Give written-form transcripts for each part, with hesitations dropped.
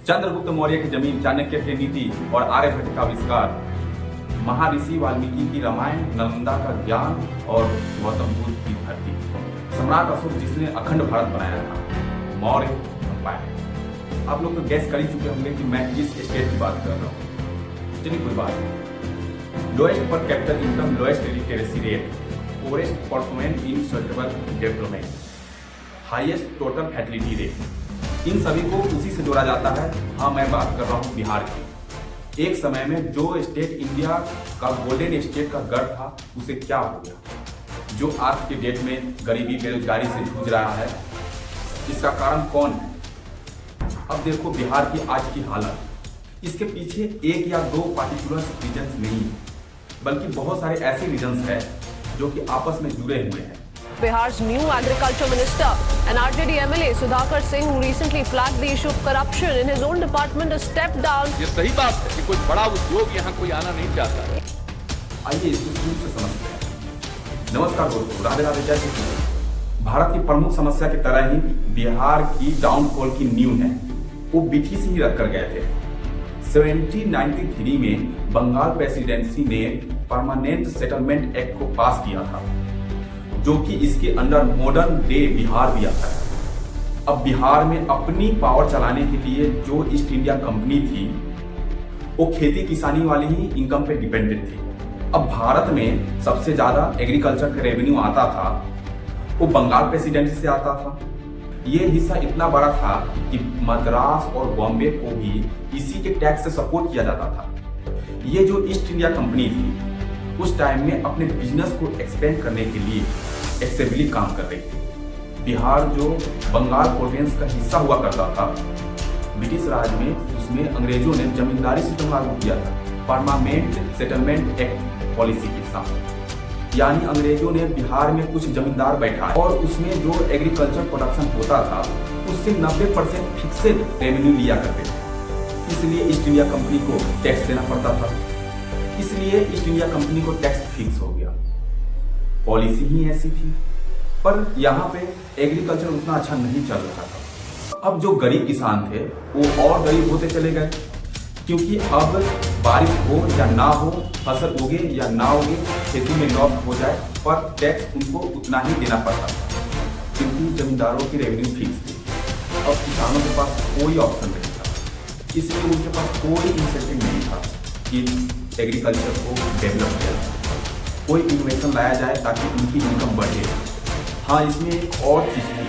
चंद्रगुप्त मौर्य की जमीन, चाणक्य की नीति और आर्यभट्ट का आविष्कार, महर्षि वाल्मीकि की रामायण, नालंदा का ज्ञान और गौतम बुद्ध की धरती, सम्राट अशोक जिसने अखंड भारत बनाया था, मौर्य एम्पायर। आप लोग तो गैस कर ही चुके होंगे कि मैं किस स्टेट की बात कर रहा हूँ। चलिए कोई बात नहीं। लोएस्ट पर capital income, lowest literacy rate, poorest performance in sustainable development, highest total fertility rate, इन सभी को उसी से जोड़ा जाता है। हाँ, मैं बात कर रहा हूँ बिहार की। एक समय में जो स्टेट इंडिया का गोल्डन स्टेट का गर्व था, उसे क्या हो गया? जो आज के डेट में गरीबी बेरोजगारी से जूझ रहा है, इसका कारण कौन है? अब देखो बिहार की आज की हालत, इसके पीछे एक या दो पार्टिकुलर रीजन्स नहीं है, बल्कि बहुत सारे ऐसे रीजन्स हैं जो कि आपस में जुड़े हुए हैं। Bihar's new agriculture minister and RJD MLA Sudhakar Singh, who recently flagged the issue of corruption in his own department, has stepped down. ये सही बात है कि कोई बड़ा उद्योग यहाँ कोई आना नहीं चाहता है। आइए इसको शुरू से समझते हैं। नमस्कार दोस्तों, राधे राधे, जय श्री कृष्ण। भारत की प्रमुख समस्या की तरह ही बिहार की डाउनफॉल की नींव है, वो ब्रिटिश ही रख कर गए थे। 1793 में बंगाल प्रेसिडेंसी ने परमानेंट सेटलमेंट एक्ट को पास किया था, जो कि इसके अंडर मॉडर्न डे बिहार भी आता है। अब बिहार में अपनी पावर चलाने के लिए जो ईस्ट इंडिया कंपनी थी, वो खेती किसानी वाली ही इनकम पे डिपेंडेंट थी। अब भारत में सबसे ज्यादा एग्रीकल्चर का रेवेन्यू आता था, वो बंगाल प्रेसिडेंसी से आता था। ये हिस्सा इतना बड़ा था कि मद्रास और बॉम्बे को भी इसी के टैक्स से सपोर्ट किया जाता था। ये जो ईस्ट इंडिया कंपनी थी, उस टाइम में अपने बिजनेस को एक्सपेंड करने के लिए एक्सेसिवली काम कर रही थी। बिहार जो बंगाल प्रोविंस का हिस्सा हुआ करता था ब्रिटिश राज में, उसमें अंग्रेजों ने जमींदारी सिस्टम लागू किया था, परमानेंट सेटलमेंट एक्ट पॉलिसी के साथ। यानी अंग्रेजों ने बिहार में कुछ जमींदार बैठाए और उसमें जो एग्रीकल्चर प्रोडक्शन होता था, उससे 90% फिक्सेड रेवेन्यू लिया करते थे। इसलिए ईस्ट इंडिया कंपनी को टैक्स देना पड़ता था। इसलिए ईस्ट इंडिया कंपनी को टैक्स फिक्स हो गया। पॉलिसी ही ऐसी थी। पर यहाँ पे एग्रीकल्चर उतना अच्छा नहीं चल रहा था। अब जो गरीब किसान थे वो और गरीब होते चले गए, क्योंकि अब बारिश हो या ना हो, फसल उगे या ना उगे, खेती में लॉस हो जाए, पर टैक्स उनको उतना ही देना पड़ता था, क्योंकि जमींदारों की रेवेन्यू फिक्स थी। अब किसानों के पास कोई ऑप्शन नहीं था, इसलिए उनके पास कोई इंसेंटिव नहीं था कि एग्रीकल्चर को डेवलप किया जाए, कोई इनोवेशन लाया जाए ताकि उनकी इनकम बढ़े। हाँ, इसमें एक और चीज थी,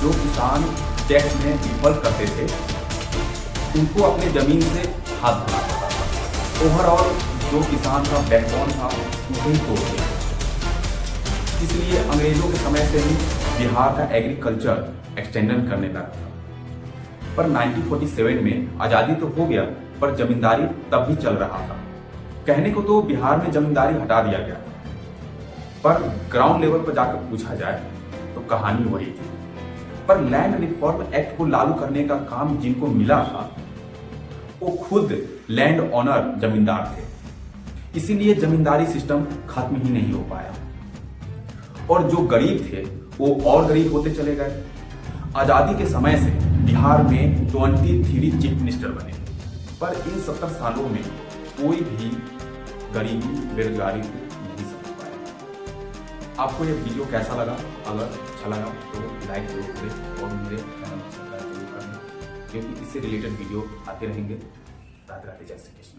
जो किसान टैक्स में डिफॉल्ट करते थे, उनको अपने जमीन से हाथ धोना पड़ता था। ओवरऑल जो किसान का बैकबोन था, उसे ही तोड़ दिया। इसलिए अंग्रेजों के समय से ही बिहार का एग्रीकल्चर एक्सटेंशन करने लगा था। पर 1947 में आजादी तो हो गया, पर जमींदारी तब भी चल रहा था। कहने को तो बिहार में जमींदारी हटा दिया गया था, पर ग्राउंड लेवल पर जाकर पूछा जाए तो कहानी वही थी। पर लैंड रिफॉर्म एक्ट को लागू करने का काम जिनको मिला था, वो खुद लैंड ऑनर जमींदार थे। इसीलिए जमींदारी सिस्टम खत्म ही नहीं हो पाया, और जो गरीब थे वो और गरीब होते चले गए। आजादी के समय से बिहार में 23 चीफ मिनिस्टर बने, पर इन 70 सालों में कोई भी गरीबी बेरोजगारी को नहीं समझ पाया। आपको ये वीडियो कैसा लगा? अगर अच्छा लगा तो लाइक जरूर करें और मेरे चैनल को सब्सक्राइब जरूर करना, क्योंकि इससे रिलेटेड वीडियो आते रहेंगे। राधे राधे, जय श्री कृष्ण।